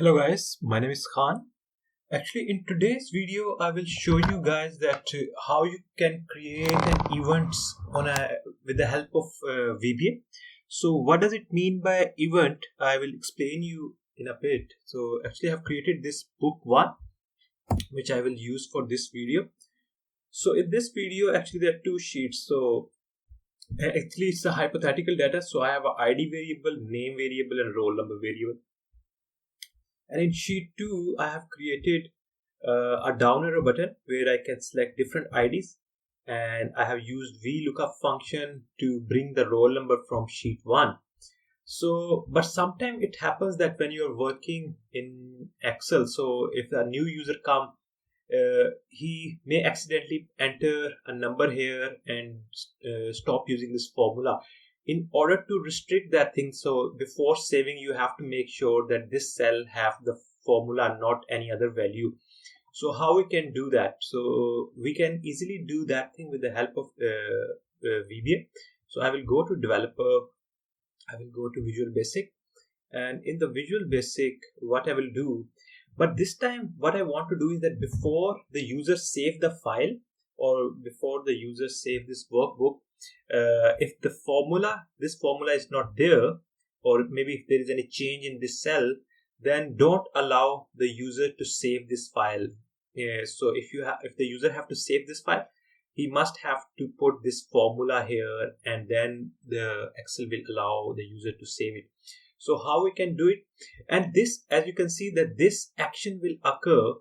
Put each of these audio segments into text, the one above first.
Hello guys, my name is Khan. Actually, in today's video, I will show you guys that how you can create an events with the help of VBA. So, what does it mean by event? I will explain you in a bit. So, actually, I have created this book one, which I will use for this video. So, in this video, actually, there are two sheets. So, actually, it's a hypothetical data. So, I have an ID variable, name variable, and roll number variable. And in sheet 2, I have created a down arrow button where I can select different IDs, and I have used VLOOKUP function to bring the roll number from sheet 1. So, but sometimes it happens that when you're working in Excel, so if a new user come, he may accidentally enter a number here and stop using this formula. In order to restrict that thing, so before saving, you have to make sure that this cell have the formula, not any other value. So how we can do that? So we can easily do that thing with the help of VBA. So I will go to developer, I will go to Visual Basic, and in the Visual Basic, what I will do, but this time what I want to do is that before the user save the file or before the user save this workbook, if this formula is not there, or maybe if there is any change in this cell, then don't allow the user to save this file. So if the user have to save this file, he must have to put this formula here, and then the Excel will allow the user to save it. So how we can do it? And this, as you can see, that this action will occur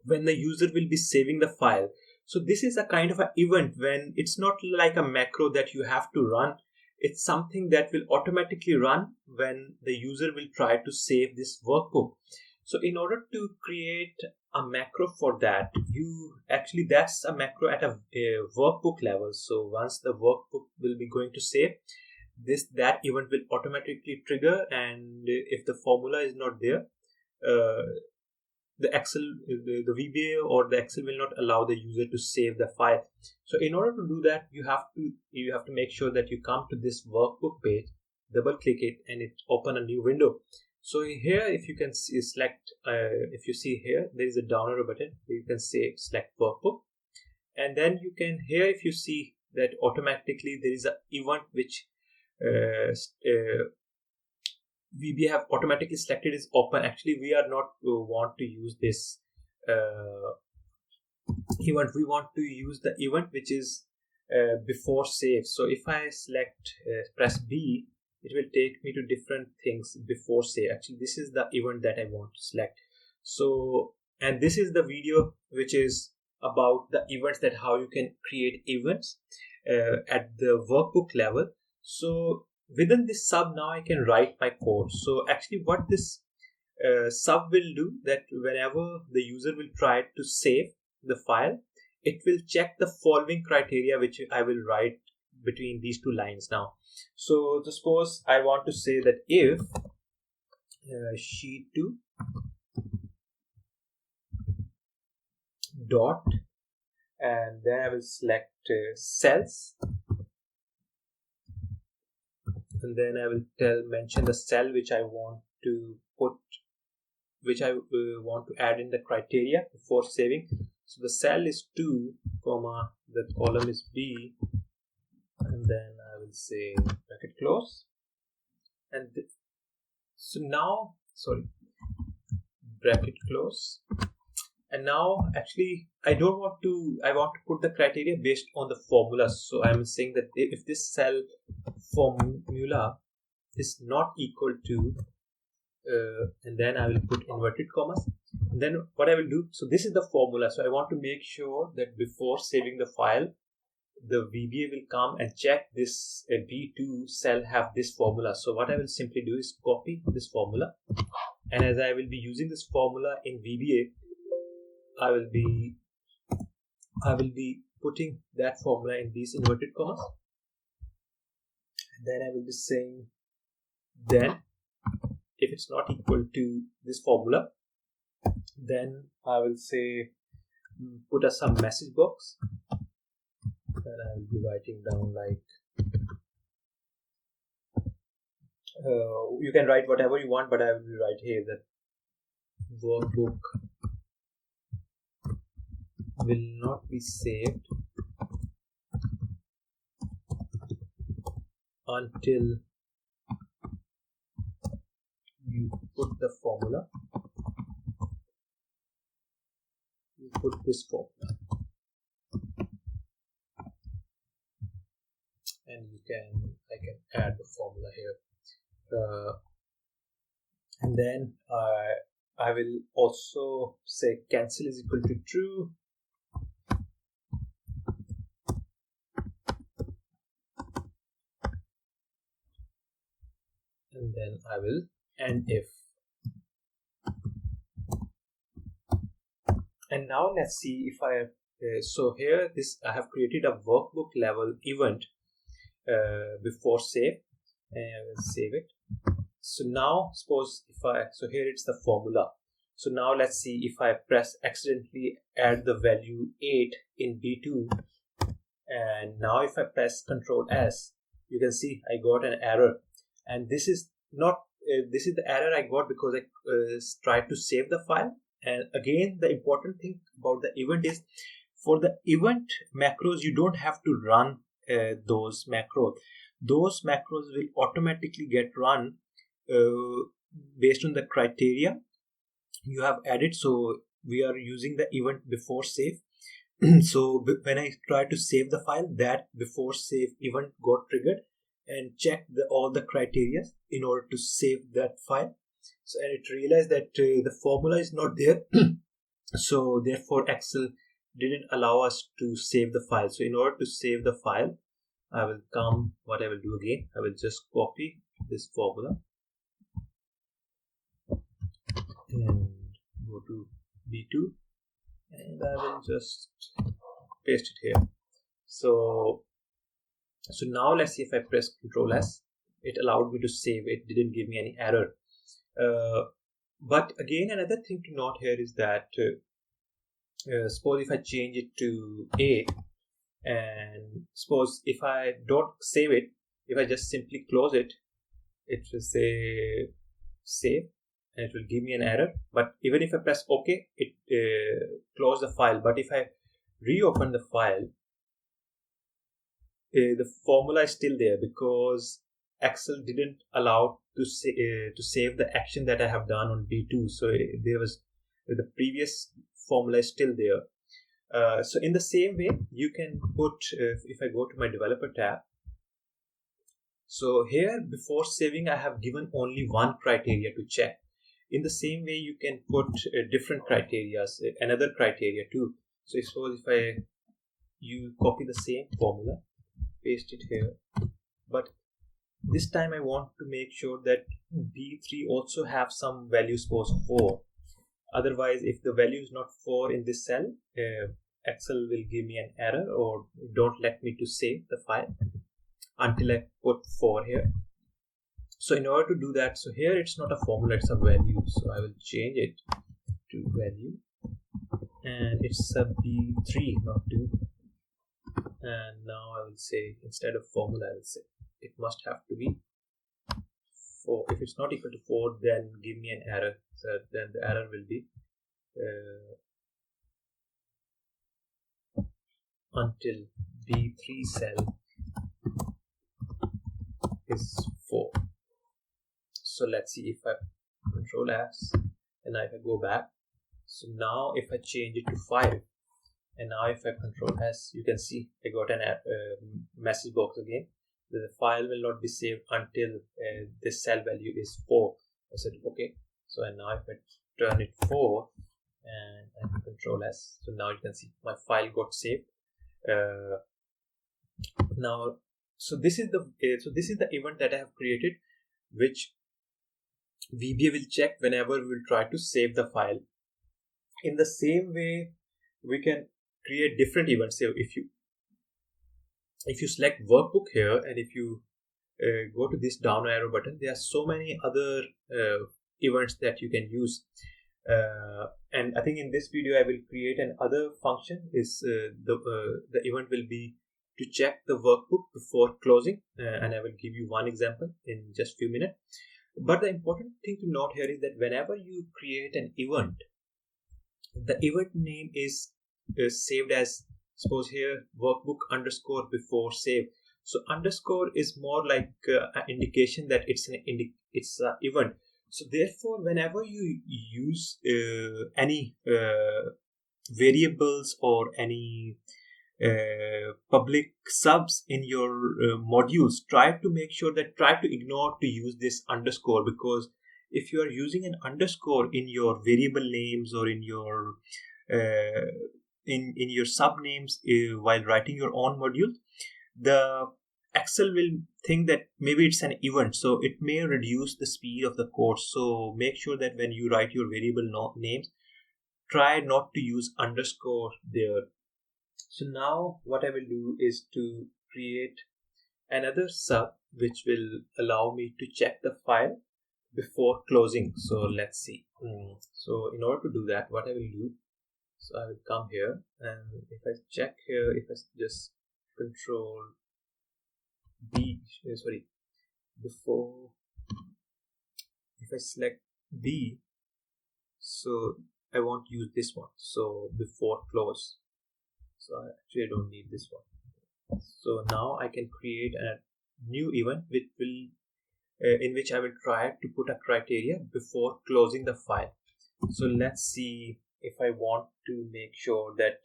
when the user will be saving the file. So this is a kind of an event when it's not like a macro that you have to run. It's something that will automatically run when the user will try to save this workbook. So in order to create a macro for that, that's a macro at a workbook level. So once the workbook will be going to save, that event will automatically trigger, and if the formula is not there, the VBA or the Excel will not allow the user to save the file. So in order to do that, you have to make sure that you come to this workbook page, double click it, and it open a new window. So here, if you can see, if you see here, there is a down arrow button. You can say select workbook, and then you can here, if you see that automatically there is an event which VBA have automatically selected is open. Actually, we are not want to use this event. We want to use the event which is before save. So if I select press B, it will take me to different things before save. Actually, this is the event that I want to select. So, and this is the video which is about the events, that how you can create events at the workbook level. So within this sub, now I can write my code. So actually what this sub will do, that whenever the user will try to save the file, it will check the following criteria which I will write between these two lines now. So suppose I want to say that if sheet 2 dot, and then I will select cells, and then I will mention the cell which I want to put, which I want to add in the criteria before saving. So the cell is 2, comma, the column is B, and then I will say bracket close. And so now, bracket close. And now actually I want to put the criteria based on the formula. So I'm saying that if this cell formula is not equal to, and then I will put inverted commas. And then what I will do, so this is the formula. So I want to make sure that before saving the file, the VBA will come and check this B2 cell have this formula. So what I will simply do is copy this formula, and as I will be using this formula in VBA, I will be putting that formula in these inverted commas. And then I will be saying, then if it's not equal to this formula, then I will say put us some message box, and I will be writing down like you can write whatever you want, but I will write here that workbook will not be saved until you put the formula. You put this formula, and I can add the formula here, and then I will also say cancel is equal to true. And then I will end if. And now let's see if I so here I have created a workbook level event before save, and I will save it. So now suppose so here it's the formula. So now let's see if I accidentally add the value 8 in B2, and now if I press Ctrl S, you can see I got an error, and this is the error I got because I tried to save the file. And again, the important thing about the event is, for the event macros, you don't have to run those macros. Those macros will automatically get run based on the criteria you have added. So we are using the event before save. So when I try to save the file, that before save event got triggered and checked all the criteria in order to save that file. So, and it realized that the formula is not there. So therefore Excel didn't allow us to save the file. So in order to save the file, what I will do again, I will just copy this formula and go to B2, and I will just paste it here. So now let's see if I press Ctrl S, it allowed me to save. It didn't give me any error. But again, another thing to note here is that suppose if I change it to 8, and suppose if I don't save it, if I just simply close it, it will say save, and it will give me an error. But even if I press OK, it close the file. But if I reopen the file, the formula is still there because Excel didn't allow to save the action that I have done on B2. So there was the previous formula is still there. So in the same way, you can put, if I go to my developer tab, so here before saving I have given only one criteria to check. In the same way, you can put different criteria, another criteria too. So suppose if you copy the same formula, paste it here, but this time I want to make sure that B3 also have some value, suppose 4. Otherwise, if the value is not 4 in this cell, Excel will give me an error or don't let me to save the file until I put 4 here. So in order to do that, so here it's not a formula, it's a value. So I will change it to value, and it's a B3, not 2. And now I will say, instead of formula, I will say it must have to be 4. If it's not equal to 4, then give me an error. So then the error will be until B3 cell is 4. So let's see if I Control S, and now if I go back, so now if I change it to 5, and now if I Control S, you can see I got an message box again. The file will not be saved until this cell value is 4. I said okay. So and now if I turn it 4 and I Control S, so now you can see my file got saved. Now, so this is the event that I have created, which VBA will check whenever we will try to save the file. In the same way, we can create different events. So if you select workbook here, and if you go to this down arrow button, there are so many other events that you can use. And I think in this video I will create another function. Is the event will be to check the workbook before closing, and I will give you one example in just few minutes. But the important thing to note here is that whenever you create an event, the event name is saved as, suppose here, workbook underscore before save. So underscore is more like an indication that it's an event. So therefore, whenever you use any variables or any public subs in your modules, try to ignore to use this underscore, because if you are using an underscore in your variable names or in your in your sub names while writing your own module, the Excel will think that maybe it's an event, so it may reduce the speed of the code. So make sure that when you write your variable names, try not to use underscore there. So now what I will do is to create another sub which will allow me to check the file before closing. So let's see. So in order to do that, what I will do, so I will come here, and if I check here, if I just control B, before, if I select B, so I want to use this one, so before close. So actually I don't need this one. So now I can create a new event which will in which I will try to put a criteria before closing the file. So let's see if I want to make sure that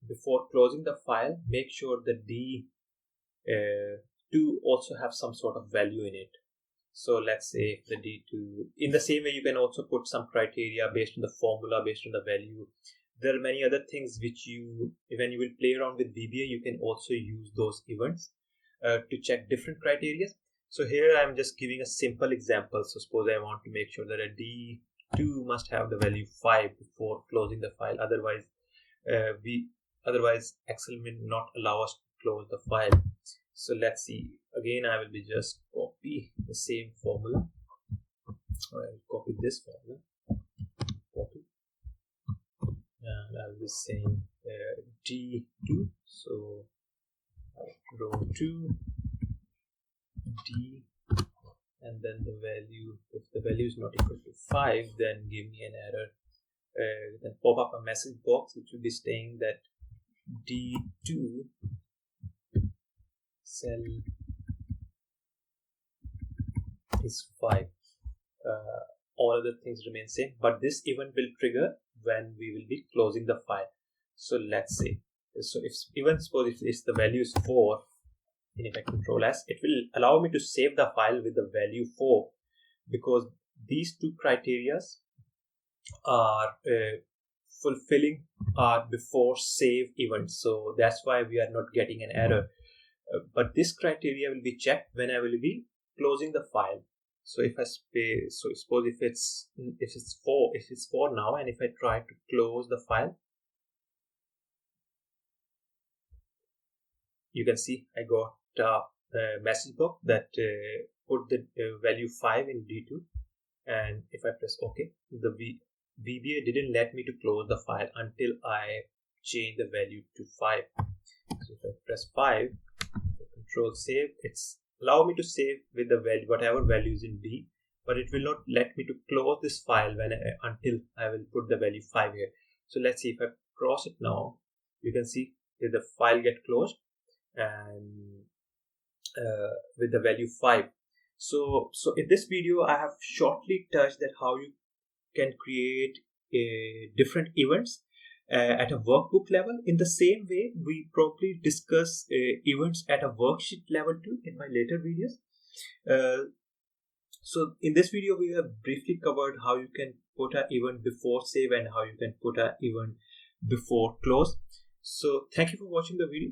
before closing the file, make sure that D2 also have some sort of value in it. So let's say the D2, in the same way you can also put some criteria based on the formula, based on the value. There are many other things which when you will play around with VBA, you can also use those events to check different criteria. So here I'm just giving a simple example. So suppose I want to make sure that a D2 must have the value 5 before closing the file. Otherwise Excel will not allow us to close the file. So let's see. Again, I will be just copy the same formula. I'll copy this formula. Copy. And I will be saying D2. So row 2, D, and then the value. If the value is not equal to 5, then give me an error. Then pop up a message box which will be saying that D2 cell is 5. All other things remain same, but this event will trigger when we will be closing the file. So let's say, so if the value is 4, and if I control S, it will allow me to save the file with the value 4, because these two criteria are fulfilling our before save event. So that's why we are not getting an error. But this criteria will be checked when I will be closing the file. So if I suppose if it's 4 now, and if I try to close the file, you can see I got a message box that put the value 5 in D2, and if I press OK, the VBA didn't let me to close the file until I change the value to 5. So if I press 5, control save, it's allow me to save with the value, whatever value is in D, but it will not let me to close this file until I will put the value 5 here. So let's see, if I cross it now, you can see that the file get closed and with the value 5. So in this video I have shortly touched that how you can create different events at a workbook level. In the same way, we probably discuss events at a worksheet level too in my later videos. So in this video, we have briefly covered how you can put an event before save and how you can put an event before close. So thank you for watching the video.